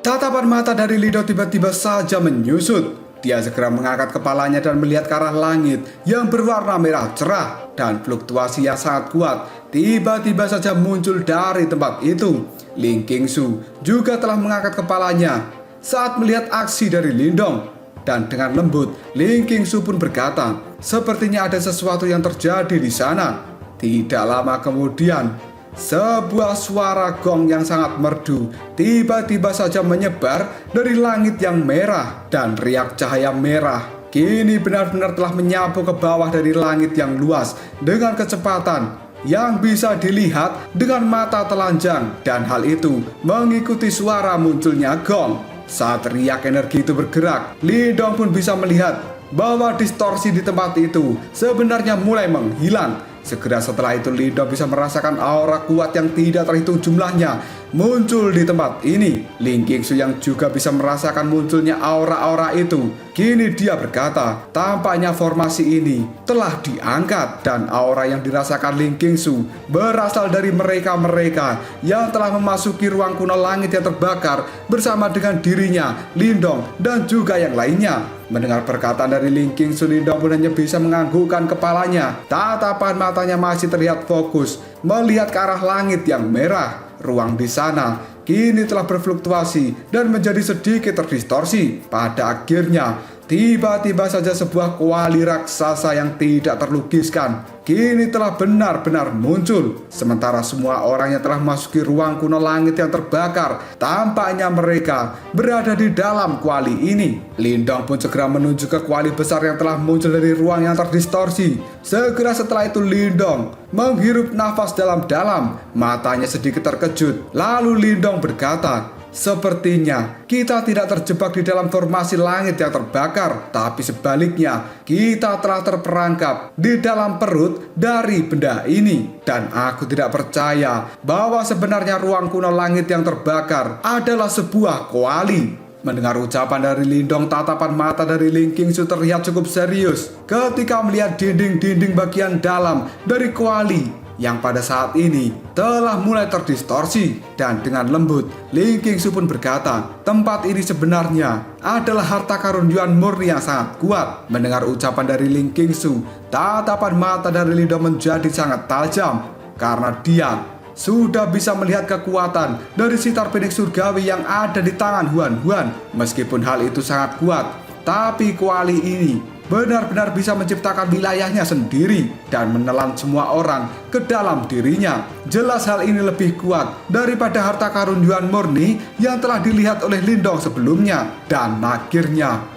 Tatapan mata dari Lindong tiba-tiba saja menyusut. Dia segera mengangkat kepalanya dan melihat ke arah langit yang berwarna merah cerah, dan fluktuasi yang sangat kuat tiba-tiba saja muncul dari tempat itu. Ling Qingsu juga telah mengangkat kepalanya saat melihat aksi dari Lindong. Dan dengan lembut, Ling Qingsu pun berkata, sepertinya ada sesuatu yang terjadi di sana. Tidak lama kemudian, sebuah suara gong yang sangat merdu tiba-tiba saja menyebar dari langit yang merah, dan riak cahaya merah kini benar-benar telah menyapu ke bawah dari langit yang luas dengan kecepatan yang bisa dilihat dengan mata telanjang. Dan hal itu mengikuti suara munculnya gong. Saat riak energi itu bergerak, Lindong pun bisa melihat bahwa distorsi di tempat itu sebenarnya mulai menghilang. Segera setelah itu, Lindong bisa merasakan aura kuat yang tidak terhitung jumlahnya muncul di tempat ini. Ling Qingsu yang juga bisa merasakan munculnya aura-aura itu, kini dia berkata, tampaknya formasi ini telah diangkat. Dan aura yang dirasakan Ling Qingsu berasal dari mereka-mereka yang telah memasuki ruang kuno langit yang terbakar bersama dengan dirinya, Lindong, dan juga yang lainnya. Mendengar perkataan dari Ling Qingsu, Lindong pun hanya bisa menganggukkan kepalanya. Tatapan matanya masih terlihat fokus melihat ke arah langit yang merah. Ruang di sana kini telah berfluktuasi dan menjadi sedikit terdistorsi. Pada akhirnya, Tiba-tiba saja sebuah kuali raksasa yang tidak terlukiskan kini telah benar-benar muncul. Sementara semua orang yang telah memasuki ruang kuno langit yang terbakar, tampaknya mereka berada di dalam kuali ini. Lindong pun segera menuju ke kuali besar yang telah muncul dari ruang yang terdistorsi. Segera setelah itu Lindong menghirup nafas dalam-dalam, matanya sedikit terkejut. Lalu Lindong berkata, "Sepertinya kita tidak terjebak di dalam formasi langit yang terbakar, tapi sebaliknya kita telah terperangkap di dalam perut dari benda ini. Dan aku tidak percaya bahwa sebenarnya ruang kuno langit yang terbakar adalah sebuah kuali." Mendengar ucapan dari Lindong, tatapan mata dari Ling Qingsu terlihat cukup serius ketika melihat dinding-dinding bagian dalam dari kuali yang pada saat ini telah mulai terdistorsi. Dan dengan lembut, Ling Qingsu pun berkata, tempat ini sebenarnya adalah harta karun Yuan murni yang sangat kuat. Mendengar ucapan dari Ling Qingsu, tatapan mata dari Lindong menjadi sangat tajam karena dia sudah bisa melihat kekuatan dari sitar Phoenix surgawi yang ada di tangan Huan Huan. Meskipun hal itu sangat kuat, tapi kuali ini benar-benar bisa menciptakan wilayahnya sendiri dan menelan semua orang ke dalam dirinya. Jelas hal ini lebih kuat daripada harta karun Yuan murni yang telah dilihat oleh Lindong sebelumnya. Dan akhirnya,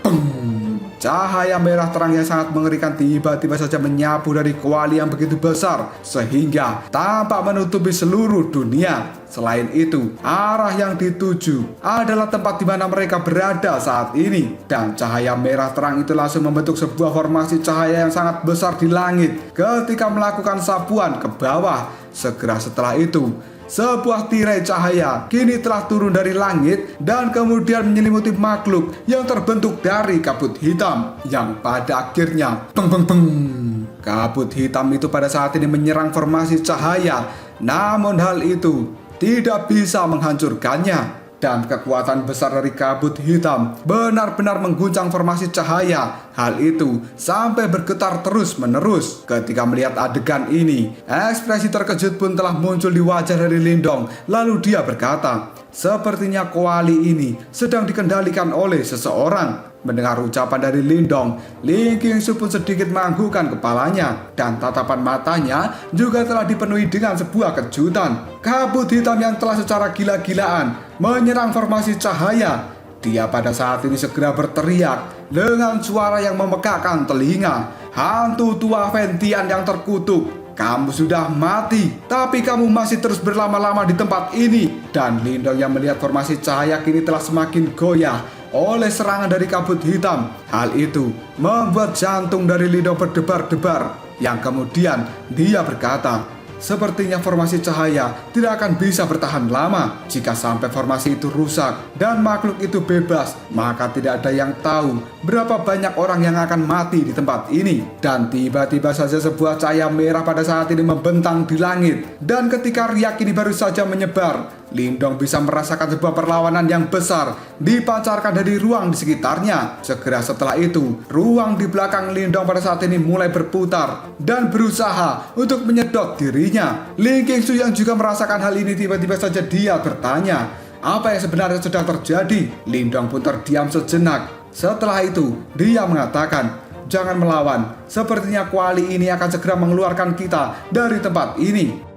cahaya merah terang yang sangat mengerikan tiba-tiba saja menyapu dari kuali yang begitu besar sehingga tampak menutupi seluruh dunia. Selain itu, arah yang dituju adalah tempat di mana mereka berada saat ini. Dan cahaya merah terang itu langsung membentuk sebuah formasi cahaya yang sangat besar di langit ketika melakukan sapuan ke bawah. Segera setelah itu, sebuah tirai cahaya kini telah turun dari langit dan kemudian menyelimuti makhluk yang terbentuk dari kabut hitam yang pada akhirnya kabut hitam itu pada saat ini menyerang formasi cahaya. Namun hal itu tidak bisa menghancurkannya. Dan kekuatan besar dari kabut hitam benar-benar mengguncang formasi cahaya. Hal itu sampai bergetar terus-menerus. Ketika melihat adegan ini, ekspresi terkejut pun telah muncul di wajah dari Lindong. Lalu dia berkata, sepertinya kuali ini sedang dikendalikan oleh seseorang. Mendengar ucapan dari Lindong, Ling Qingsu pun sedikit menganggukkan kepalanya dan tatapan matanya juga telah dipenuhi dengan sebuah kejutan. Kabut hitam yang telah secara gila-gilaan menyerang formasi cahaya. Dia pada saat ini segera berteriak dengan suara yang memegahkan telinga, "Hantu tua Ventian yang terkutuk, kamu sudah mati, tapi kamu masih terus berlama-lama di tempat ini." Dan Lindong yang melihat formasi cahaya kini telah semakin goyah oleh serangan dari kabut hitam. Hal itu membuat jantung dari Lindong berdebar-debar, yang kemudian dia berkata, sepertinya formasi cahaya tidak akan bisa bertahan lama. Jika sampai formasi itu rusak dan makhluk itu bebas, maka tidak ada yang tahu berapa banyak orang yang akan mati di tempat ini. Dan tiba-tiba saja sebuah cahaya merah pada saat ini membentang di langit. Dan ketika riak ini baru saja menyebar, Lindong bisa merasakan sebuah perlawanan yang besar dipancarkan dari ruang di sekitarnya. Segera setelah itu, ruang di belakang Lindong pada saat ini mulai berputar dan berusaha untuk menyedot dirinya. Ling Qingsu yang juga merasakan hal ini tiba-tiba saja dia bertanya, apa yang sebenarnya sedang terjadi? Lindong pun terdiam sejenak. Setelah itu, dia mengatakan, jangan melawan. Sepertinya kuali ini akan segera mengeluarkan kita dari tempat ini.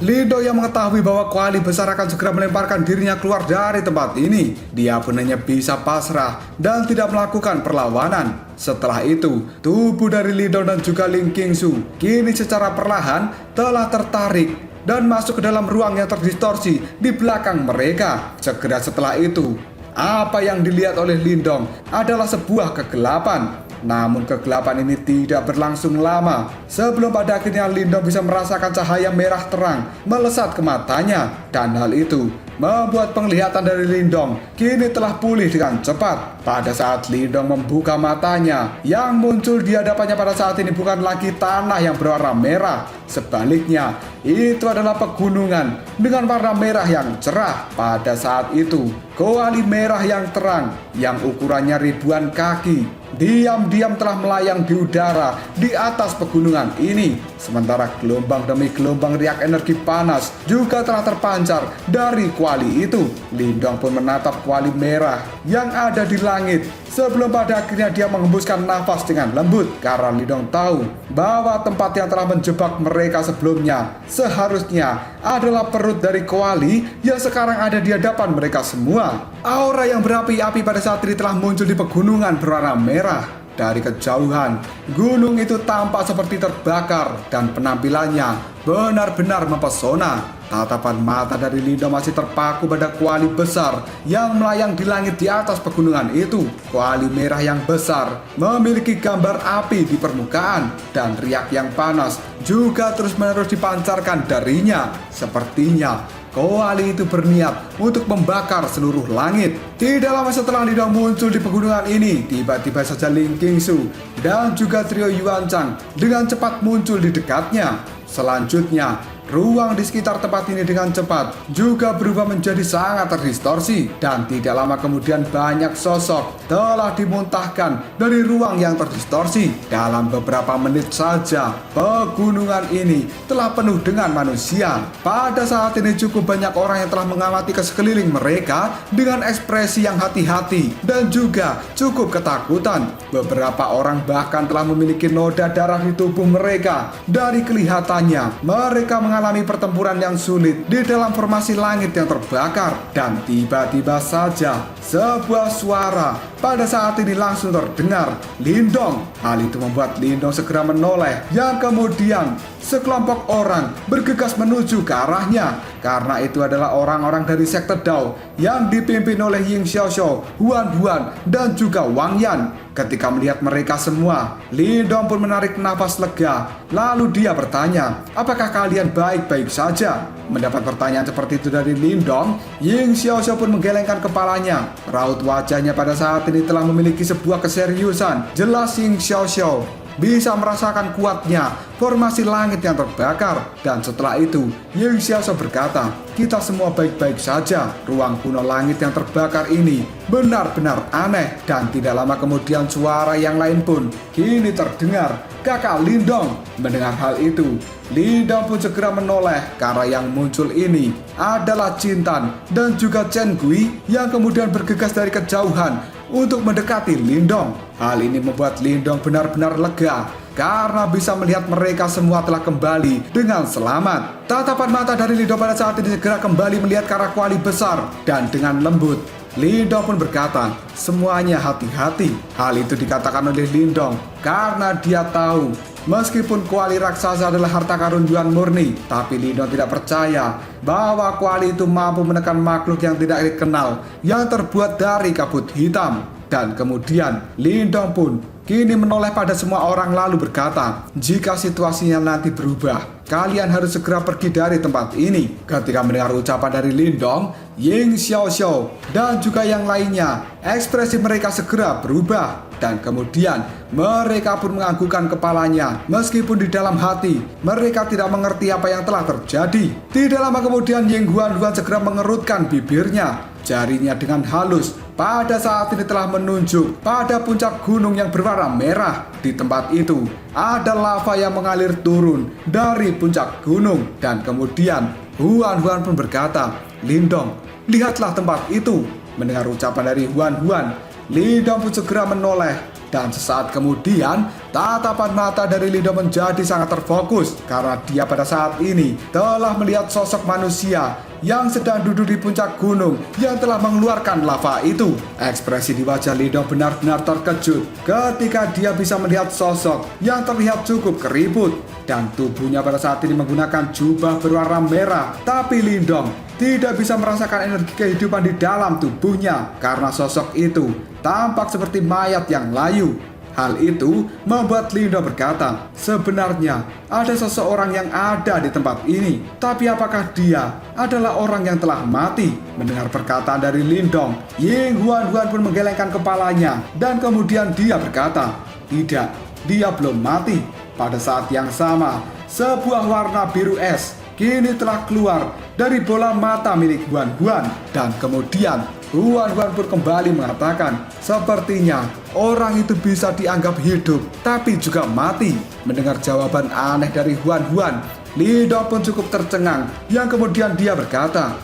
Lindong yang mengetahui bahwa kuali besar akan segera melemparkan dirinya keluar dari tempat ini. Dia pun hanya bisa pasrah dan tidak melakukan perlawanan. Setelah itu, tubuh dari Lindong dan juga Ling Qingsu kini secara perlahan telah tertarik dan masuk ke dalam ruang yang terdistorsi di belakang mereka. Segera setelah itu, apa yang dilihat oleh Lindong adalah sebuah kegelapan. Namun kegelapan ini tidak berlangsung lama. Sebelum pada akhirnya Lindong bisa merasakan cahaya merah terang melesat ke matanya. Dan hal itu membuat penglihatan dari Lindong kini telah pulih dengan cepat. Pada saat Lindong membuka matanya, yang muncul di hadapannya pada saat ini bukan lagi tanah yang berwarna merah. Sebaliknya, itu adalah pegunungan dengan warna merah yang cerah. Pada saat itu, koali merah yang terang yang ukurannya ribuan kaki diam-diam telah melayang di udara di atas pegunungan ini. Sementara gelombang demi gelombang riak energi panas juga telah terpancar dari koali itu. Lindong pun menatap koali merah yang ada di langit sebelum pada akhirnya dia menghembuskan nafas dengan lembut, karena Lindong tahu bahwa tempat yang telah menjebak mereka sebelumnya seharusnya adalah perut dari koali yang sekarang ada di hadapan mereka semua. Aura yang berapi-api pada saat ini telah muncul di pegunungan berwarna merah. Dari kejauhan, gunung itu tampak seperti terbakar dan penampilannya benar-benar mempesona. Tatapan mata dari Lindong masih terpaku pada koali besar yang melayang di langit di atas pegunungan itu. Koali merah yang besar memiliki gambar api di permukaan dan riak yang panas juga terus-menerus dipancarkan darinya. Sepertinya koali itu berniat untuk membakar seluruh langit. Tidak lama setelah Lindong muncul di pegunungan ini, tiba-tiba saja Ling Qingsu dan juga trio Yuan Chang dengan cepat muncul di dekatnya. Selanjutnya, ruang di sekitar tempat ini dengan cepat juga berubah menjadi sangat terdistorsi, dan tidak lama kemudian banyak sosok telah dimuntahkan dari ruang yang terdistorsi. Dalam beberapa menit saja, pegunungan ini telah penuh dengan manusia. Pada saat ini cukup banyak orang yang telah mengamati ke sekeliling mereka dengan ekspresi yang hati-hati dan juga cukup ketakutan. Beberapa orang bahkan telah memiliki noda darah di tubuh mereka. Dari kelihatannya, mereka mengalami pertempuran yang sulit di dalam formasi langit yang terbakar. Dan tiba-tiba saja sebuah suara pada saat ini langsung terdengar, Lindong. Hal itu membuat Lindong segera menoleh, yang kemudian sekelompok orang bergegas menuju ke arahnya, karena itu adalah orang-orang dari sekte Dao yang dipimpin oleh Ying Xiaoxiao, Huan Huan, dan juga Wang Yan. Ketika melihat mereka semua, Lindong pun menarik nafas lega. Lalu dia bertanya, apakah kalian baik-baik saja? Mendapat pertanyaan seperti itu dari Lindong, Ying Xiaoxiao pun menggelengkan kepalanya. Raut wajahnya pada saat ini telah memiliki sebuah keseriusan. Jelas Ying Xiaoxiao bisa merasakan kuatnya formasi langit yang terbakar. Dan setelah itu, Ying Xiaoxiao berkata, kita semua baik-baik saja. Ruang kuno langit yang terbakar ini benar-benar aneh. Dan tidak lama kemudian suara yang lain pun kini terdengar, kakak Lindong. Mendengar hal itu, Lindong pun segera menoleh, karena yang muncul ini adalah Jintan dan juga Chen Gui yang kemudian bergegas dari kejauhan untuk mendekati Lindong. Hal ini membuat Lindong benar-benar lega, karena bisa melihat mereka semua telah kembali dengan selamat. Tatapan mata dari Lindong pada saat ini segera kembali melihat ke arah koali besar, dan dengan lembut Lindong pun berkata, semuanya hati-hati. Hal itu dikatakan oleh Lindong karena dia tahu meskipun koali raksasa adalah harta karun Yuan murni, tapi Lindong tidak percaya bahwa koali itu mampu menekan makhluk yang tidak dikenal yang terbuat dari kabut hitam. Dan kemudian Lindong pun kini menoleh pada semua orang lalu berkata, jika situasinya nanti berubah, kalian harus segera pergi dari tempat ini. Ketika mendengar ucapan dari Lindong, Ying Xiaoxiao dan juga yang lainnya, ekspresi mereka segera berubah. Dan kemudian mereka pun menganggukkan kepalanya, meskipun di dalam hati mereka tidak mengerti apa yang telah terjadi. Tidak lama kemudian Ying Huan Huan segera mengerutkan bibirnya. Jarinya dengan halus pada saat ini telah menunjuk pada puncak gunung yang berwarna merah. Di tempat itu ada lava yang mengalir turun dari puncak gunung. Dan kemudian Huan Huan pun berkata, Lindong, lihatlah tempat itu. Mendengar ucapan dari Huan Huan, Lindong pun segera menoleh. Dan sesaat kemudian, tatapan mata dari Lindong menjadi sangat terfokus, karena dia pada saat ini telah melihat sosok manusia yang sedang duduk di puncak gunung yang telah mengeluarkan lava itu. Ekspresi di wajah Lindong benar-benar terkejut ketika dia bisa melihat sosok yang terlihat cukup keriput, dan tubuhnya pada saat ini menggunakan jubah berwarna merah. Tapi Lindong tidak bisa merasakan energi kehidupan di dalam tubuhnya, karena sosok itu tampak seperti mayat yang layu. Hal itu membuat Lindong berkata, sebenarnya ada seseorang yang ada di tempat ini, tapi apakah dia adalah orang yang telah mati? Mendengar perkataan dari Lindong, Ying Huan Huan pun menggelengkan kepalanya, dan kemudian dia berkata, tidak, dia belum mati. Pada saat yang sama, sebuah warna biru es kini telah keluar dari bola mata milik Huan Huan. Dan kemudian Huan Huan pun kembali mengatakan, sepertinya orang itu bisa dianggap hidup tapi juga mati. Mendengar jawaban aneh dari Huan Huan, Lindong pun cukup tercengang, yang kemudian dia berkata,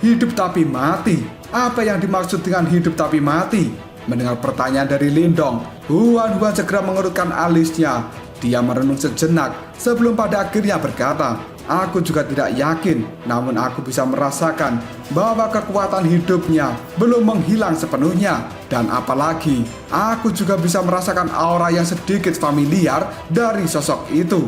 hidup tapi mati? Apa yang dimaksud dengan hidup tapi mati? Mendengar pertanyaan dari Lindong, Huan Huan segera mengerutkan alisnya. Dia merenung sejenak sebelum pada akhirnya berkata, aku juga tidak yakin, namun aku bisa merasakan bahwa kekuatan hidupnya belum menghilang sepenuhnya. Dan apalagi, aku juga bisa merasakan aura yang sedikit familiar dari sosok itu.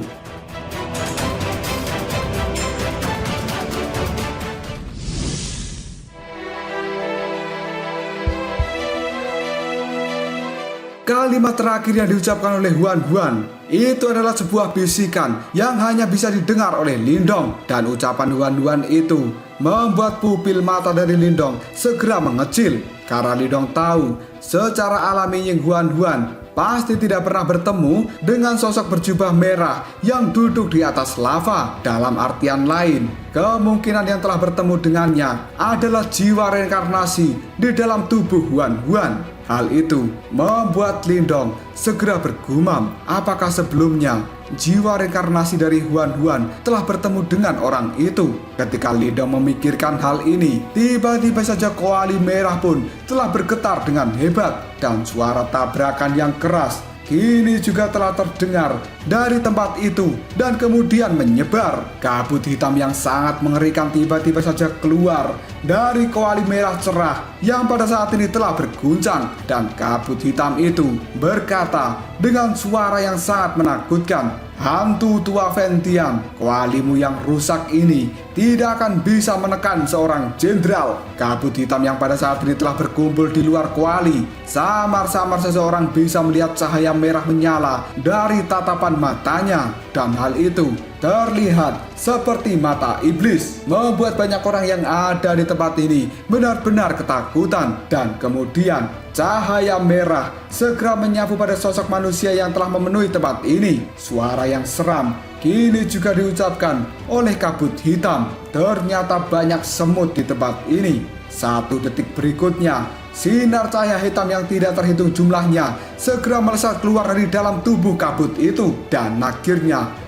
Kalimat terakhir yang diucapkan oleh Huan Huan itu adalah sebuah bisikan yang hanya bisa didengar oleh Lindong. Dan ucapan Huan Huan itu membuat pupil mata dari Lindong segera mengecil. Karena Lindong tahu secara alami Ying Huan Huan pasti tidak pernah bertemu dengan sosok berjubah merah yang duduk di atas lava. Dalam artian lain, kemungkinan yang telah bertemu dengannya adalah jiwa reinkarnasi di dalam tubuh Huan Huan. Hal itu membuat Lindong segera bergumam, apakah sebelumnya jiwa reinkarnasi dari Huan Huan telah bertemu dengan orang itu. Ketika Lindong memikirkan hal ini, tiba-tiba saja koali merah pun telah bergetar dengan hebat. Dan suara tabrakan yang keras kini juga telah terdengar dari tempat itu dan kemudian menyebar. Kabut hitam yang sangat mengerikan tiba-tiba saja keluar dari koali merah cerah yang pada saat ini telah berguncang. Dan kabut hitam itu berkata dengan suara yang sangat menakutkan, hantu tua Ventian, koalimu yang rusak ini tidak akan bisa menekan seorang jenderal. Kabut hitam yang pada saat ini telah berkumpul di luar koali. Samar-samar seseorang bisa melihat cahaya merah menyala dari tatapan matanya. Dan hal itu terlihat seperti mata iblis, membuat banyak orang yang ada di tempat ini benar-benar ketakutan. Dan kemudian cahaya merah segera menyapu pada sosok manusia yang telah memenuhi tempat ini. Suara yang seram kini juga diucapkan oleh kabut hitam. Ternyata banyak semut di tempat ini. 1 detik berikutnya, sinar cahaya hitam yang tidak terhitung jumlahnya segera melesat keluar dari dalam tubuh kabut itu. Dan akhirnya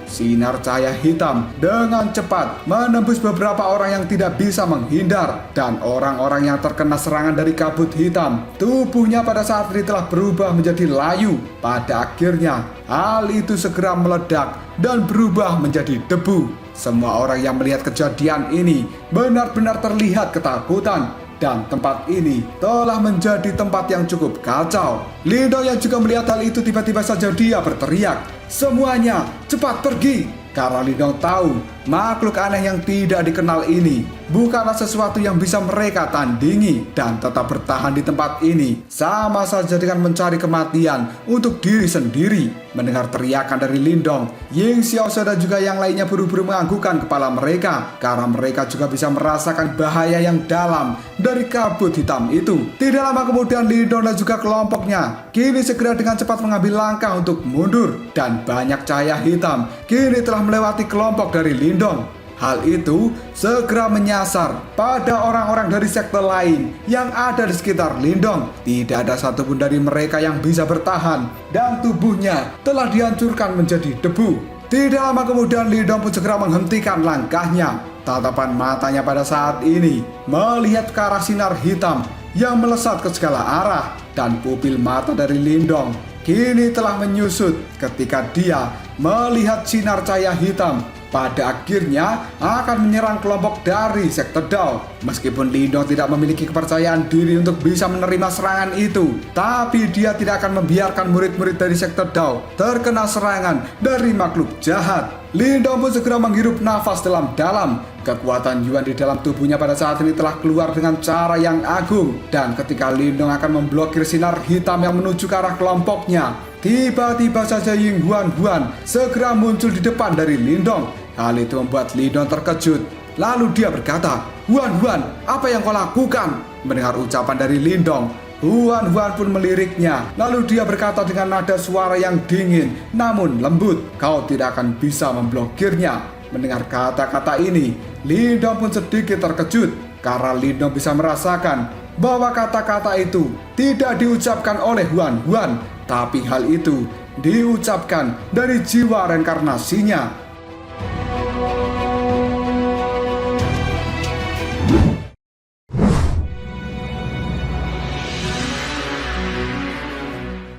sinar cahaya hitam dengan cepat menembus beberapa orang yang tidak bisa menghindar. Dan orang-orang yang terkena serangan dari kabut hitam, tubuhnya pada saat ini telah berubah menjadi layu. Pada akhirnya hal itu segera meledak dan berubah menjadi debu. Semua orang yang melihat kejadian ini benar-benar terlihat ketakutan. Dan tempat ini telah menjadi tempat yang cukup kacau. Lindong yang juga melihat hal itu tiba-tiba saja dia berteriak, semuanya cepat pergi. Karena Lindong tahu makhluk aneh yang tidak dikenal ini bukanlah sesuatu yang bisa mereka tandingi. Dan tetap bertahan di tempat ini sama saja dengan mencari kematian untuk diri sendiri. Mendengar teriakan dari Lindong, Ying Xiaoshe dan juga yang lainnya buru-buru menganggukkan kepala mereka, karena mereka juga bisa merasakan bahaya yang dalam dari kabut hitam itu. Tidak lama kemudian Lindong dan juga kelompoknya kini segera dengan cepat mengambil langkah untuk mundur. Dan banyak cahaya hitam kini telah melewati kelompok dari Lindong. Hal itu segera menyasar pada orang-orang dari sekte lain yang ada di sekitar Lindong. Tidak ada satupun dari mereka yang bisa bertahan dan tubuhnya telah dihancurkan menjadi debu. Tidak lama kemudian Lindong pun segera menghentikan langkahnya. Tatapan matanya pada saat ini melihat ke arah sinar hitam yang melesat ke segala arah. Dan pupil mata dari Lindong kini telah menyusut ketika dia melihat sinar cahaya hitam pada akhirnya akan menyerang kelompok dari sekte Dao. Meskipun Lindong tidak memiliki kepercayaan diri untuk bisa menerima serangan itu, tapi dia tidak akan membiarkan murid-murid dari sekte Dao terkena serangan dari makhluk jahat. Lindong pun segera menghirup nafas dalam-dalam. Kekuatan Yuan di dalam tubuhnya pada saat ini telah keluar dengan cara yang agung. Dan ketika Lindong akan memblokir sinar hitam yang menuju ke arah kelompoknya, tiba-tiba saja Ying Huan Huan segera muncul di depan dari Lindong. Hal itu membuat Lindong terkejut. Lalu dia berkata, Huan Huan, apa yang kau lakukan? Mendengar ucapan dari Lindong, Huan Huan pun meliriknya. Lalu dia berkata dengan nada suara yang dingin namun lembut, "Kau tidak akan bisa memblokirnya." Mendengar kata-kata ini, Lindong pun sedikit terkejut karena Lindong bisa merasakan bahwa kata-kata itu tidak diucapkan oleh Huan Huan, tapi hal itu diucapkan dari jiwa reinkarnasinya.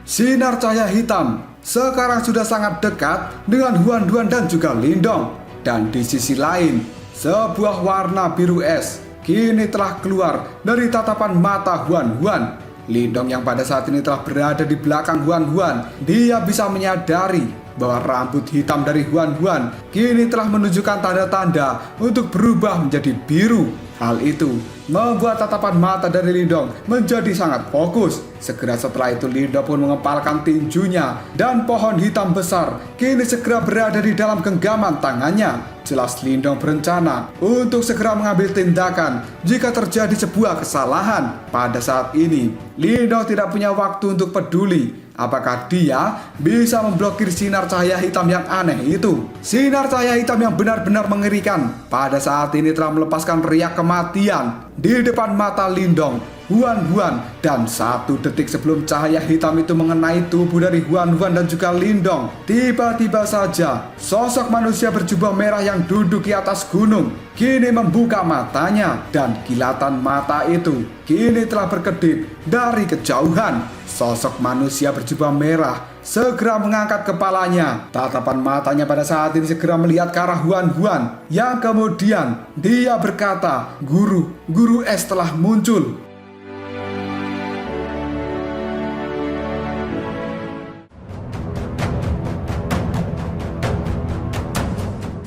Sinar cahaya hitam sekarang sudah sangat dekat dengan Huan Huan dan juga Lindong. Dan di sisi lain, sebuah warna biru es kini telah keluar dari tatapan mata Huan Huan. Lindong yang pada saat ini telah berada di belakang Huan Huan, dia bisa menyadari bahwa rambut hitam dari Huan Huan kini telah menunjukkan tanda-tanda untuk berubah menjadi biru. Hal itu membuat tatapan mata dari Lindong menjadi sangat fokus. Segera setelah itu Lindong pun mengepalkan tinjunya dan pohon hitam besar kini segera berada di dalam genggaman tangannya. Jelas Lindong berencana untuk segera mengambil tindakan jika terjadi sebuah kesalahan. Pada saat ini Lindong tidak punya waktu untuk peduli apakah dia bisa memblokir sinar cahaya hitam yang aneh itu. Sinar cahaya hitam yang benar-benar mengerikan pada saat ini telah melepaskan riak kematian di depan mata Lindong, Huan Huan, dan 1 detik sebelum cahaya hitam itu mengenai tubuh dari Huan Huan dan juga Lindong, tiba-tiba saja sosok manusia berjubah merah yang duduk di atas gunung kini membuka matanya, dan kilatan mata itu kini telah berkedip dari kejauhan. Sosok manusia berjubah merah segera mengangkat kepalanya. Tatapan matanya pada saat ini segera melihat ke arah Huan Huan, yang kemudian dia berkata, Guru es telah muncul."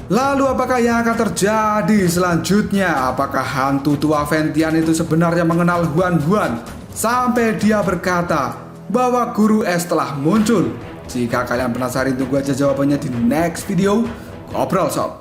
Lalu apakah yang akan terjadi selanjutnya? Apakah hantu tua Ventian itu sebenarnya mengenal Huan Huan sampai dia berkata bahwa Guru es telah muncul? Jika kalian penasaran, tunggu aja jawabannya di next video Ngobrol Sob.